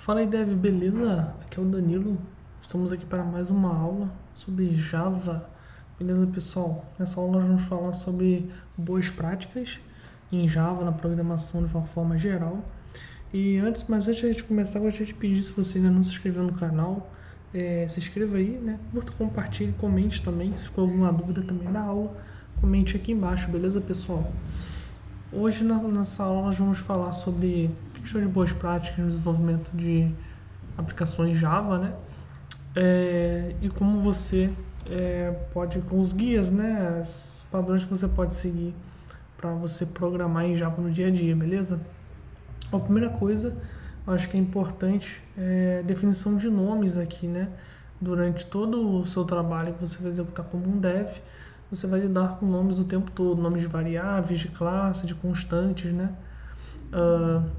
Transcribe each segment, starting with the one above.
Fala aí, Dev, beleza? Aqui é o Danilo. Estamos aqui para mais uma aula sobre Java. Beleza, pessoal? Nessa aula nós vamos falar sobre boas práticas em Java, na programação de uma forma geral. Mas antes de a gente começar, eu gostaria de pedir, se você ainda não se inscreveu no canal, se inscreva aí, né? Curta, compartilhe, comente também. Se ficou alguma dúvida também da aula, comente aqui embaixo, beleza, pessoal? Hoje, nessa aula, nós vamos falar sobre questão de boas práticas no desenvolvimento de aplicações Java, né? E como você pode, com os guias, né? Os padrões que você pode seguir para você programar em Java no dia a dia, beleza? A primeira coisa, eu acho que é importante, a definição de nomes aqui, né? Durante todo o seu trabalho que você vai executar como um dev, você vai lidar com nomes o tempo todo, nomes de variáveis, de classe, de constantes, né?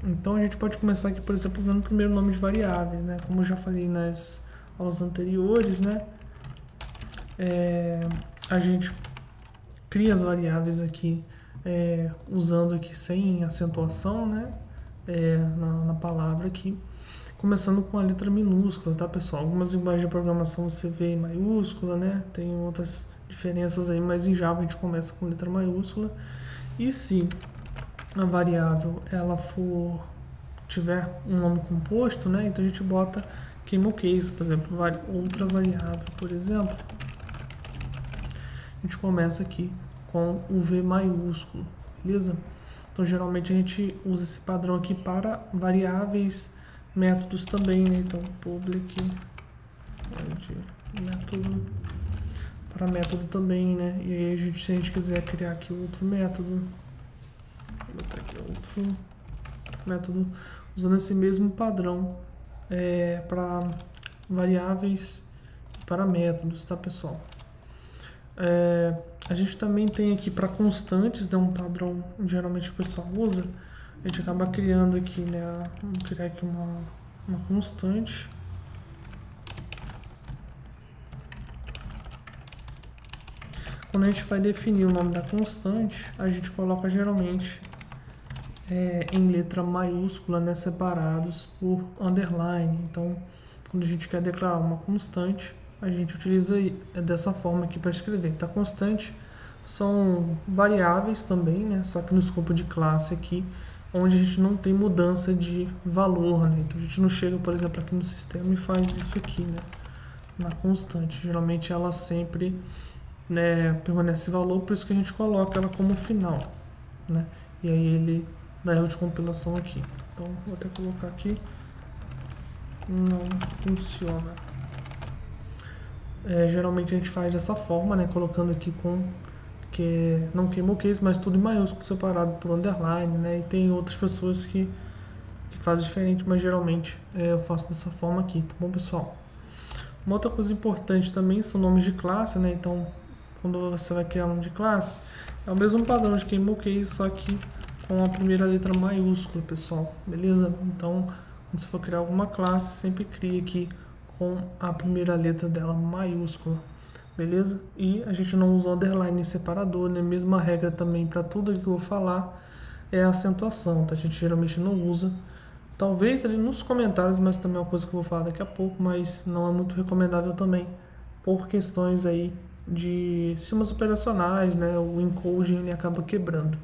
Então a gente pode começar aqui, por exemplo, vendo o primeiro nome de variáveis, né? Como eu já falei nas aulas anteriores, né? A gente cria as variáveis aqui usando aqui sem acentuação, né? Na palavra aqui, começando com a letra minúscula, tá, pessoal? Algumas linguagens de programação você vê em maiúscula, né? Tem outras diferenças aí, mas em Java a gente começa com letra maiúscula. E se a variável ela tiver um nome composto, né? Então a gente bota camel case, por exemplo, outra variável, por exemplo. A gente começa aqui com o V maiúsculo, beleza? Então geralmente a gente usa esse padrão aqui para variáveis, métodos também, né? Então public método para método também, né? E aí se a gente quiser criar aqui outro método, vou botar aqui outro método usando esse mesmo padrão para variáveis e para métodos, tá, pessoal? A gente também tem aqui para constantes, né, um padrão geralmente o pessoal usa. A gente acaba criando aqui, né? Vamos criar aqui uma constante. Quando a gente vai definir o nome da constante, a gente coloca geralmente em letra maiúscula, né, separados por underline. Então, quando a gente quer declarar uma constante, a gente utiliza dessa forma aqui para escrever. Tá? Constante são variáveis também, né, só que no escopo de classe aqui, onde a gente não tem mudança de valor, né? Então a gente não chega, por exemplo, aqui no sistema e faz isso aqui, né, na constante. Geralmente ela sempre permanece valor, por isso que a gente coloca ela como final, né? E aí ele dá erro de compilação aqui. Então vou até colocar aqui, não funciona. Geralmente a gente faz dessa forma, né? Colocando aqui não camel case, mas tudo em maiúsculo, separado por underline, né? E tem outras pessoas que fazem diferente, mas geralmente eu faço dessa forma aqui, tá bom, pessoal? Uma outra coisa importante também são nomes de classe, né? Então, quando você vai criar um nome de classe, é o mesmo padrão de camel case, só que com a primeira letra maiúscula, pessoal, beleza? Então, quando você for criar alguma classe, sempre crie aqui com a primeira letra dela maiúscula, beleza? E a gente não usa underline em separador, né? Mesma regra também para tudo que eu vou falar é a acentuação, tá? A gente geralmente não usa. Talvez ali nos comentários, mas também é uma coisa que eu vou falar daqui a pouco, mas não é muito recomendável também, por questões aí de sistemas operacionais, né? O encoding ele acaba quebrando.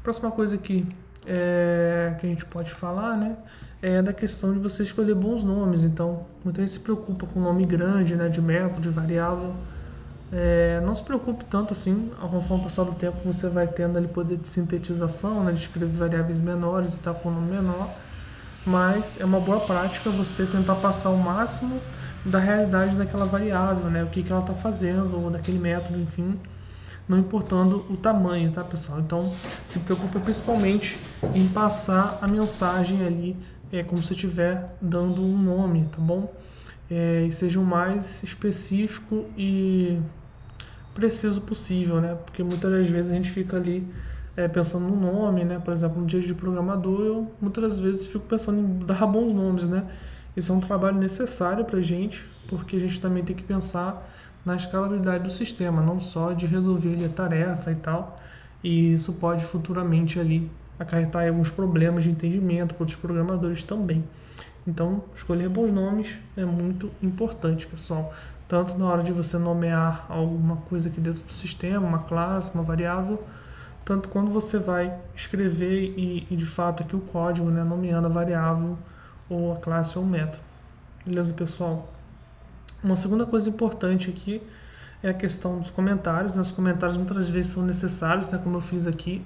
Próxima coisa aqui que a gente pode falar, né, é da questão de você escolher bons nomes. Então, muita gente se preocupa com nome grande, né, de método, de variável. Não se preocupe tanto assim, conforme passar do tempo você vai tendo ali poder de sintetização, né, de escrever variáveis menores e tal com nome menor. Mas é uma boa prática você tentar passar o máximo da realidade daquela variável, né, o que ela está fazendo, ou daquele método, enfim, não importando o tamanho, tá, pessoal? Então, se preocupa principalmente em passar a mensagem ali, como se estiver dando um nome, tá bom? E seja o mais específico e preciso possível, né? Porque muitas das vezes a gente fica ali pensando no nome, né? Por exemplo, no dia de programador, eu muitas das vezes fico pensando em dar bons nomes, né? Isso é um trabalho necessário pra gente, porque a gente também tem que pensar na escalabilidade do sistema, não só de resolver ali a tarefa e tal, e isso pode futuramente ali acarretar alguns problemas de entendimento para outros programadores também. Então, escolher bons nomes é muito importante, pessoal. Tanto na hora de você nomear alguma coisa aqui dentro do sistema, uma classe, uma variável, tanto quando você vai escrever e de fato aqui o código, né, nomeando a variável ou a classe ou o método. Beleza, pessoal? Uma segunda coisa importante aqui é a questão dos comentários. Os comentários muitas vezes são necessários, né, como eu fiz aqui,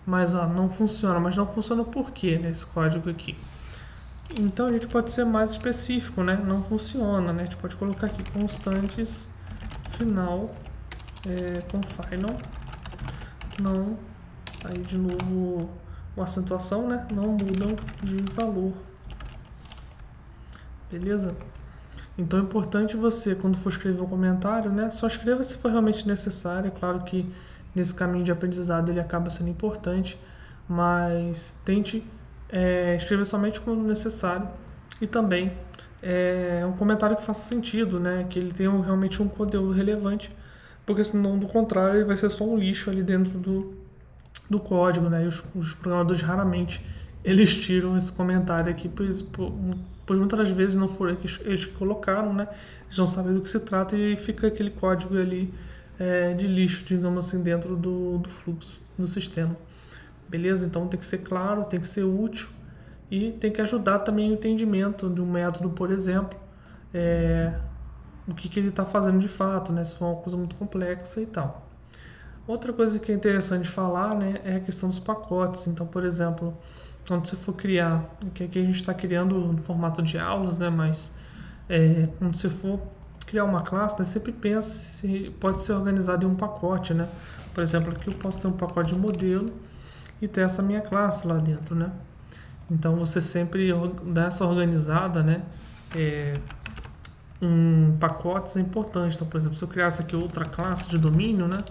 mas não funciona. Mas não funciona por quê nesse código aqui? Então a gente pode ser mais específico, né? Não funciona, né? A gente pode colocar aqui constantes final com final, não, aí de novo uma acentuação, né? Não mudam de valor, beleza? Então é importante você, quando for escrever um comentário, né? Só escreva se for realmente necessário. É claro que nesse caminho de aprendizado ele acaba sendo importante, mas tente escrever somente quando necessário e também um comentário que faça sentido, né? Que ele tenha realmente um conteúdo relevante, porque senão, do contrário, ele vai ser só um lixo ali dentro do código, né? E os programadores raramente eles tiram esse comentário aqui, pois muitas das vezes não foram eles que colocaram, né? Eles não sabem do que se trata e fica aquele código ali de lixo, digamos assim, dentro do fluxo do sistema. Beleza? Então tem que ser claro, tem que ser útil e tem que ajudar também o entendimento de um método, por exemplo, o que ele está fazendo de fato, né? Se for uma coisa muito complexa e tal. Outra coisa que é interessante falar, né, é a questão dos pacotes. Então, por exemplo, quando você for criar, que aqui a gente está criando no formato de aulas, né, mas quando você for criar uma classe, né, sempre pense se pode ser organizado em um pacote, né? Por exemplo, aqui eu posso ter um pacote de modelo e ter essa minha classe lá dentro, né? Então você sempre dá essa organizada, né? Pacotes é importante. Então, por exemplo, se eu criasse aqui outra classe de domínio, né?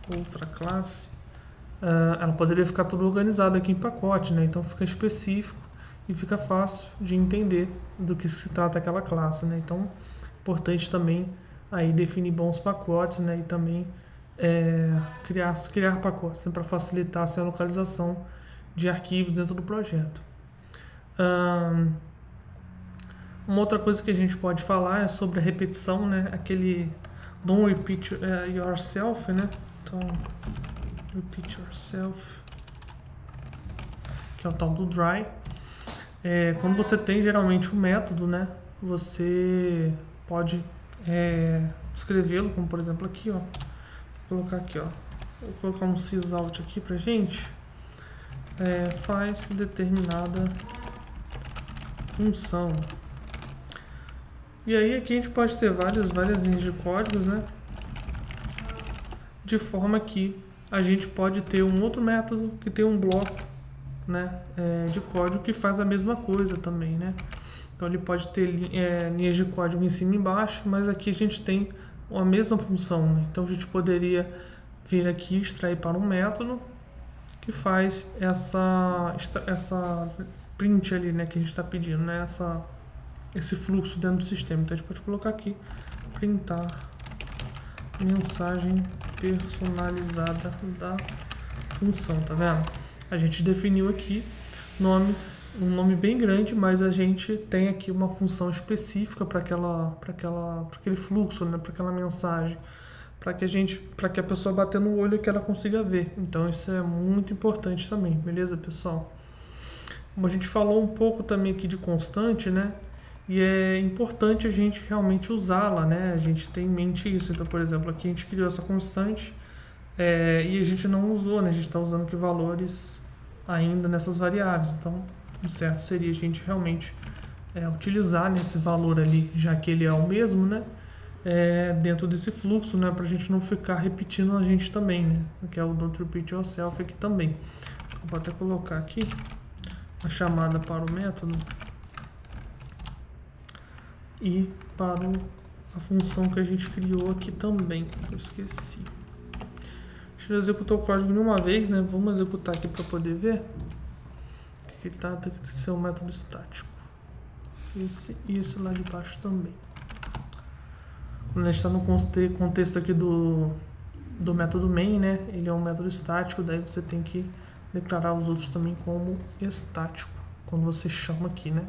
Outra classe, ela poderia ficar tudo organizado aqui em pacote, né? Então fica específico e fica fácil de entender do que se trata aquela classe, né? Então, importante também aí definir bons pacotes, né? E também criar pacotes, né? Para facilitar assim, a localização de arquivos dentro do projeto. Uma outra coisa que a gente pode falar é sobre a repetição, né? Aquele don't repeat yourself, né? Então, repeat yourself, que é o tal do dry. Quando você tem geralmente um método, né? Você pode escrevê-lo, como por exemplo aqui, ó. Vou colocar aqui, ó. Vou colocar um sysout aqui pra gente. Faz determinada função. E aí aqui a gente pode ter várias linhas de códigos, né? De forma que a gente pode ter um outro método que tem um bloco, né, de código que faz a mesma coisa também, né? Então ele pode ter linhas de código em cima e embaixo, mas aqui a gente tem a mesma função, né? Então a gente poderia vir aqui e extrair para um método que faz essa print ali, né, que a gente está pedindo, né? Esse fluxo dentro do sistema. Então a gente pode colocar aqui printar mensagem personalizada da função, tá vendo? A gente definiu aqui um nome bem grande, mas a gente tem aqui uma função específica para aquele fluxo, né, para aquela mensagem, para que a pessoa bater no olho que ela consiga ver. Então isso é muito importante também, beleza, pessoal? Como a gente falou um pouco também aqui de constante, né? E é importante a gente realmente usá-la, né? A gente tem em mente isso. Então, por exemplo, aqui a gente criou essa constante e a gente não usou, né? A gente está usando que valores ainda nessas variáveis. Então, o certo seria a gente realmente utilizar nesse valor ali, já que ele é o mesmo, né? Dentro desse fluxo, né? Para a gente não ficar repetindo a gente também, né? Que é o don't repeat yourself aqui também. Então, vou até colocar aqui a chamada para o método e para a função que a gente criou aqui também. Eu esqueci. Deixa eu executar o código de uma vez, né? Vamos executar aqui para poder ver. Aqui tem que ser um método estático. Esse lá de baixo também. Quando a gente está no contexto aqui do do método main, né? Ele é um método estático, daí você tem que declarar os outros também como estático, quando você chama aqui, né?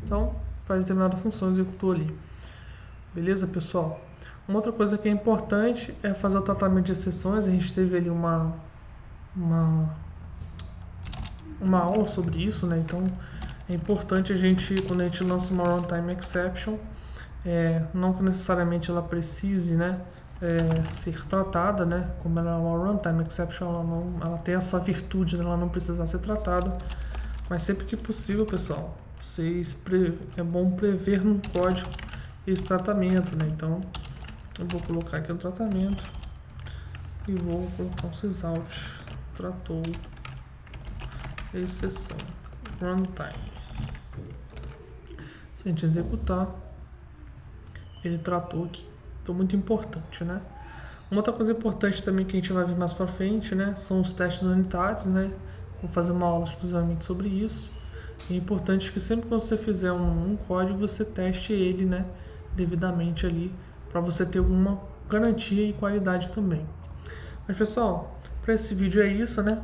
Então, faz determinada função, executou ali. Beleza, pessoal? Uma outra coisa que é importante é fazer o tratamento de exceções. A gente teve ali uma aula sobre isso, né? Então, é importante a gente, quando a gente lança uma runtime exception, não que necessariamente ela precise, né, ser tratada, né? Como ela é uma runtime exception, ela tem essa virtude, né? Ela não precisa ser tratada, mas sempre que possível, pessoal, é bom prever no código esse tratamento, né? Então, eu vou colocar aqui o tratamento e vou colocar um sysout, tratou exceção, runtime. Se a gente executar, ele tratou aqui. Então, muito importante, né? Uma outra coisa importante também que a gente vai ver mais pra frente, né, são os testes unitários, né? Vou fazer uma aula exclusivamente sobre isso. É importante que sempre que você fizer um código, você teste ele, né, devidamente ali, para você ter alguma garantia e qualidade também. Mas, pessoal, para esse vídeo é isso, né?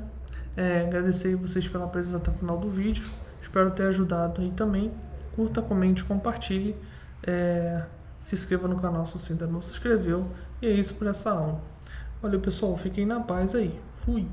Agradecer vocês pela presença até o final do vídeo. Espero ter ajudado aí também. Curta, comente, compartilhe. Se inscreva no canal se você ainda não se inscreveu. E é isso por essa aula. Valeu, pessoal. Fiquem na paz aí. Fui!